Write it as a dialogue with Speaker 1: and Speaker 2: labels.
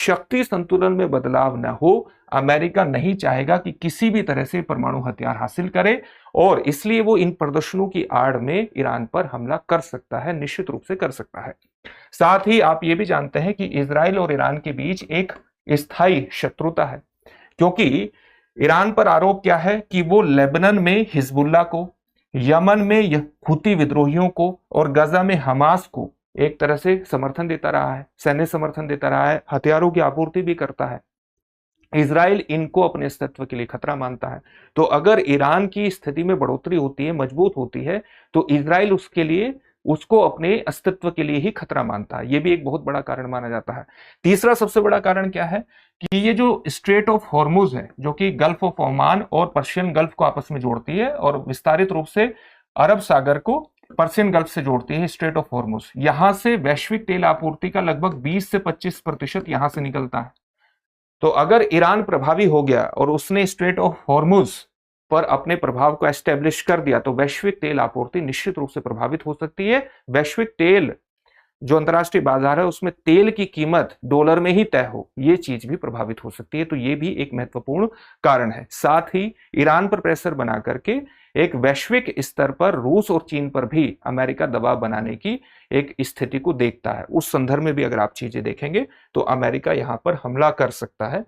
Speaker 1: शक्ति संतुलन में बदलाव न हो, अमेरिका नहीं चाहेगा कि किसी भी तरह से परमाणु हथियार हासिल करे, और इसलिए वो इन प्रदर्शनों की आड़ में ईरान पर हमला कर सकता है, निश्चित रूप से कर सकता है। साथ ही आप ये भी जानते हैं कि इजराइल और ईरान के बीच एक स्थायी शत्रुता है, क्योंकि ईरान पर आरोप क्या है कि वो लेबनान में हिजबुल्लाह को, यमन में हुती विद्रोहियों को और गजा में हमास को एक तरह से समर्थन देता रहा है, सैन्य समर्थन देता रहा है, हथियारों की आपूर्ति भी करता है। इजराइल इनको अपने अस्तित्व के लिए खतरा मानता है। तो अगर ईरान की स्थिति में बढ़ोतरी होती है, मजबूत होती है, तो इजराइल उसको अपने अस्तित्व के लिए ही खतरा मानता है। यह भी एक बहुत बड़ा कारण माना जाता है। तीसरा सबसे बड़ा कारण क्या है कि ये जो स्ट्रेट ऑफ हॉर्मुज है, जो कि गल्फ ऑफ ओमान और पर्शियन गल्फ को आपस में जोड़ती है और विस्तारित रूप से अरब सागर को पर्शियन गल्फ से जोड़ती है, स्ट्रेट ऑफ हॉर्मुज, यहां से वैश्विक तेल आपूर्ति का लगभग 20 से 25% यहां से निकलता है। तो अगर ईरान प्रभावी हो गया और उसने स्ट्रेट ऑफ हॉर्मुज पर अपने प्रभाव को एस्टेब्लिश कर दिया, तो वैश्विक तेल आपूर्ति निश्चित रूप से प्रभावित हो सकती है। वैश्विक तेल जो अंतर्राष्ट्रीय बाजार है उसमें तेल की कीमत डॉलर में ही तय हो, यह चीज भी प्रभावित हो सकती है। तो यह भी एक महत्वपूर्ण कारण है। साथ ही ईरान पर प्रेशर बना करके एक वैश्विक स्तर पर रूस और चीन पर भी अमेरिका दबाव बनाने की एक स्थिति को देखता है। उस संदर्भ में भी अगर आप चीजें देखेंगे तो अमेरिका यहां पर हमला कर सकता है।